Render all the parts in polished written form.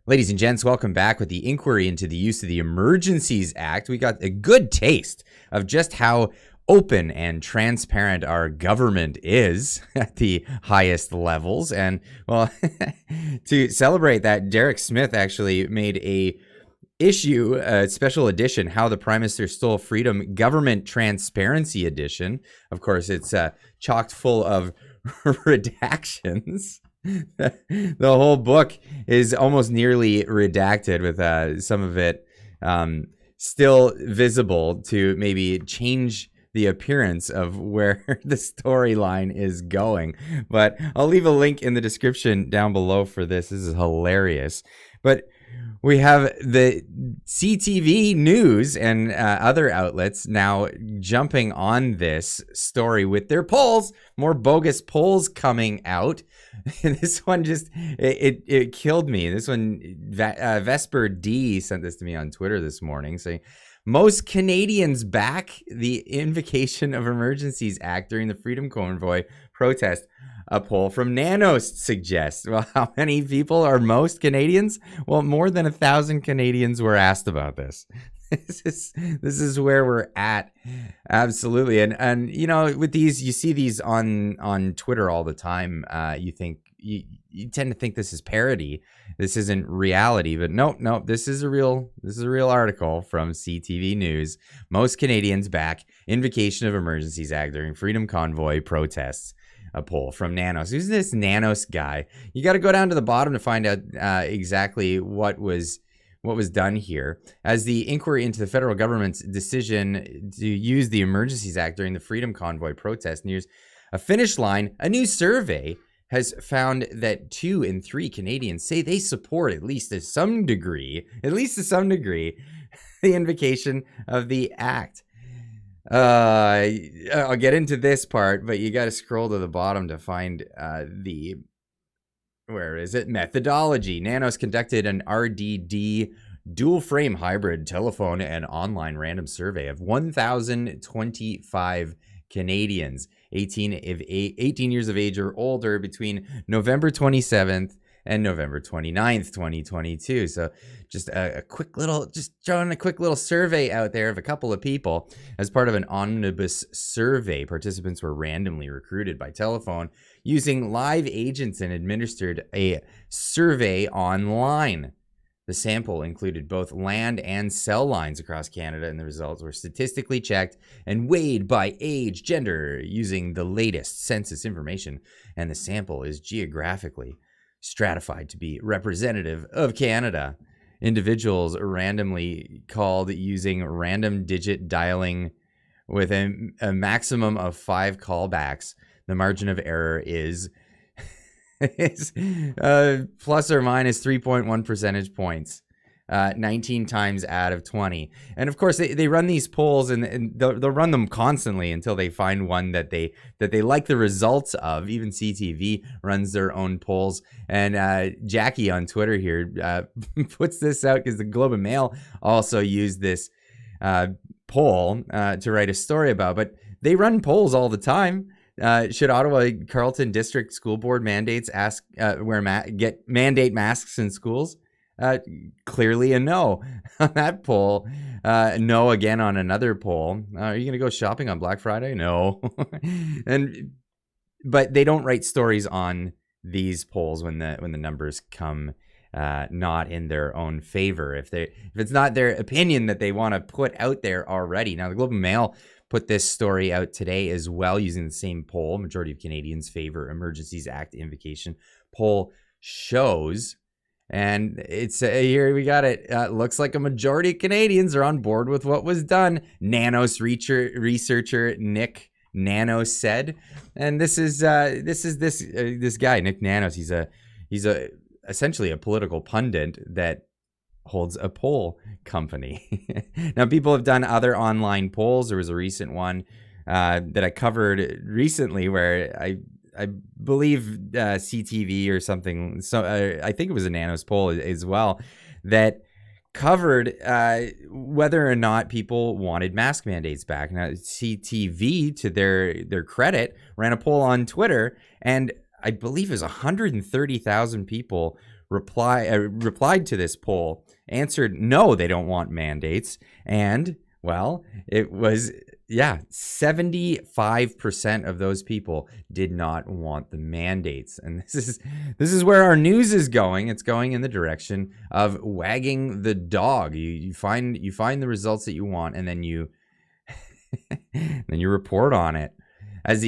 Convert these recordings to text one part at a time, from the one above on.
Ladies and gents, welcome back with the inquiry into the use of the Emergencies Act. We got a good taste of just how open and transparent our government is at the highest levels. And, well, to celebrate that, Derek Smith actually made a special edition, How the Prime Minister Stole Freedom, Government Transparency Edition. Of course, it's chocked full of redactions. The whole book is almost nearly redacted, with some of it still visible to maybe change the appearance of where the storyline is going. But I'll leave a link in the description down below for this. This is hilarious. But we have the CTV News and other outlets now jumping on this story with their polls, more bogus polls coming out. And this one just, it killed me. This one, Vesper D sent this to me on Twitter this morning saying, most Canadians back the Invocation of Emergencies Act during the Freedom Convoy protest. A poll from Nanos suggests. Well, how many people are most Canadians? Well, more than 1,000 Canadians were asked about this. This is where we're at. Absolutely. And you know, with these, you see these on Twitter all the time. You tend to think this is parody. This isn't reality, but nope. This is a real article from CTV News. Most Canadians back Invocation of Emergencies Act during Freedom Convoy protests. A poll from Nanos. Who's this Nanos guy? You got to go down to the bottom to find out exactly what was done here. As the inquiry into the federal government's decision to use the Emergencies Act during the Freedom Convoy protest nears a finish line, a new survey has found that 2 in 3 Canadians say they support, at least to some degree, the invocation of the act. I'll get into this part, but you got to scroll to the bottom to find where is it? Methodology. Nanos conducted an RDD dual frame hybrid telephone and online random survey of 1,025 Canadians 18 years of age or older between November 27th and November 29th, 2022. So just throwing a quick little survey out there of a couple of people as part of an omnibus survey. Participants were randomly recruited by telephone using live agents and administered a survey online. The sample included both land and cell lines across Canada, and the results were statistically checked and weighed by age, gender, using the latest census information, and the sample is geographically stratified to be representative of Canada. Individuals randomly called using random digit dialing with a maximum of 5 callbacks. The margin of error is plus or minus 3.1 percentage points, 19 times out of 20. And of course, they run these polls and they'll run them constantly until they find one that they like the results of. Even CTV runs their own polls. And Jackie on Twitter here puts this out because the Globe and Mail also used this poll to write a story about. But they run polls all the time. Should Ottawa Carleton District School Board mandates mandate masks in schools? Clearly a no on that poll. No again on another poll. Are you going to go shopping on Black Friday? No. But they don't write stories on these polls when the numbers come not in their own favor. If it's not their opinion that they want to put out there already. Now the Globe and Mail put this story out today as well using the same poll. Majority of Canadians favor Emergencies Act invocation. Poll shows, and it's here we got it. Looks like a majority of Canadians are on board with what was done. Nanos researcher Nick Nanos said, and this is this guy Nick Nanos. He's essentially a political pundit that holds a poll company. Now, people have done other online polls. There was a recent one that I covered recently where I believe CTV or something. So I think it was a Nanos poll as well that covered whether or not people wanted mask mandates back. Now, CTV, to their credit, ran a poll on Twitter, and I believe it was 130,000 people replied to this poll, answered no, they don't want mandates. And, well, it was, 75% of those people did not want the mandates. And this is where our news is going. It's going in the direction of wagging the dog. You find the results that you want, and then you then you report on it. As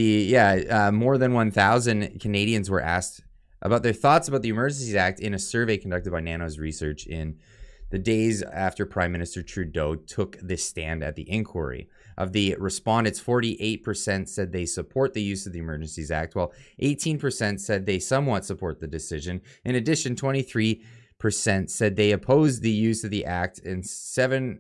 more than 1,000 Canadians were asked about their thoughts about the Emergencies Act in a survey conducted by Nanos Research in the days after Prime Minister Trudeau took this stand at the inquiry. Of the respondents, 48% said they support the use of the Emergencies Act, while 18% said they somewhat support the decision. In addition, 23% said they oppose the use of the act, and 7%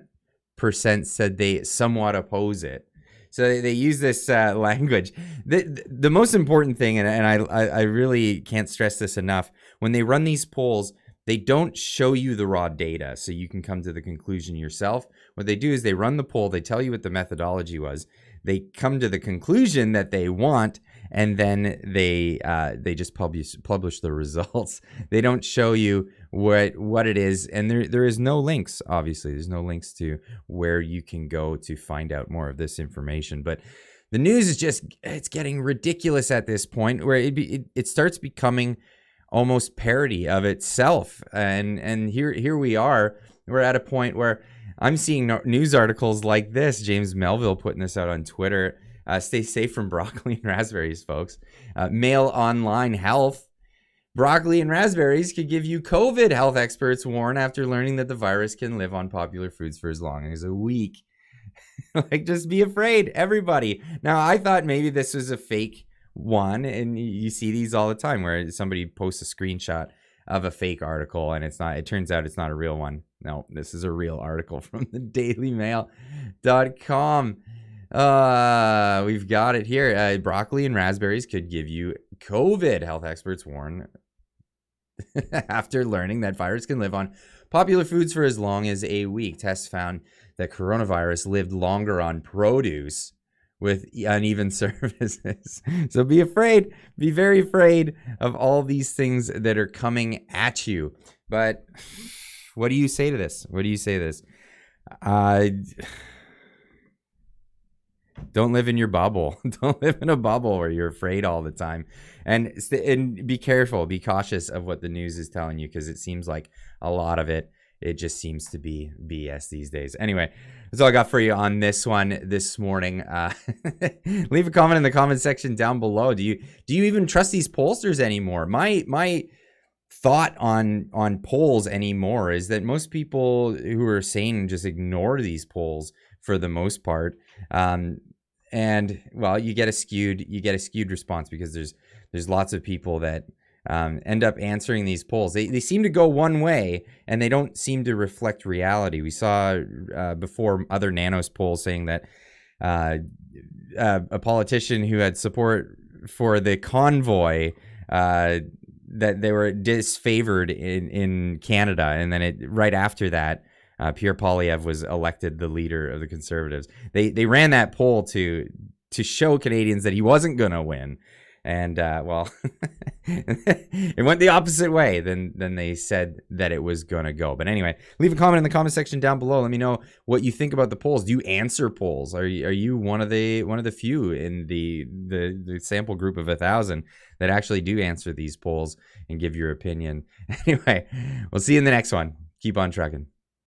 said they somewhat oppose it. So they use this language. The most important thing, and I really can't stress this enough, when they run these polls, they don't show you the raw data so you can come to the conclusion yourself. What they do is they run the poll, they tell you what the methodology was, they come to the conclusion that they want, and then they just publish the results. They don't show you what it is, and there is no links. Obviously, there's no links to where you can go to find out more of this information. But the news is it's getting ridiculous at this point, where it starts becoming almost parody of itself. And here we are. We're at a point where I'm seeing news articles like this. James Melville putting this out on Twitter. Stay safe from broccoli and raspberries, folks. Mail Online Health. Broccoli and raspberries could give you COVID, health experts warn after learning that the virus can live on popular foods for as long as a week. Like, just be afraid, everybody. Now, I thought maybe this was a fake one, and you see these all the time where somebody posts a screenshot of a fake article and it's not, it turns out it's not a real one. No, this is a real article from the dailymail.com. We've got it here. Broccoli and raspberries could give you COVID, health experts warn after learning that virus can live on popular foods for as long as a week. Tests found that coronavirus lived longer on produce with uneven surfaces. So be afraid, be very afraid of all these things that are coming at you. But what do you say to this? What do you say to this? Don't live in your bubble. Don't live in a bubble where you're afraid all the time. And be careful, be cautious of what the news is telling you, because it seems like a lot of it just seems to be BS these days. Anyway, that's all I got for you on this one this morning. Leave a comment in the comment section down below. Do you even trust these pollsters anymore? My thought on polls anymore is that most people who are sane just ignore these polls for the most part. And well, you get a skewed response, because there's lots of people that end up answering these polls. They seem to go one way, and they don't seem to reflect reality. We saw before other Nanos polls saying that a politician who had support for the convoy, that they were disfavored in Canada, and then right after that, Pierre Poilievre was elected the leader of the Conservatives. They ran that poll to show Canadians that he wasn't going to win. And, well, it went the opposite way than they said that it was going to go. But anyway, leave a comment in the comment section down below. Let me know what you think about the polls. Do you answer polls? Are you one of the few in the sample group of 1,000 that actually do answer these polls and give your opinion? Anyway, we'll see you in the next one. Keep on trucking.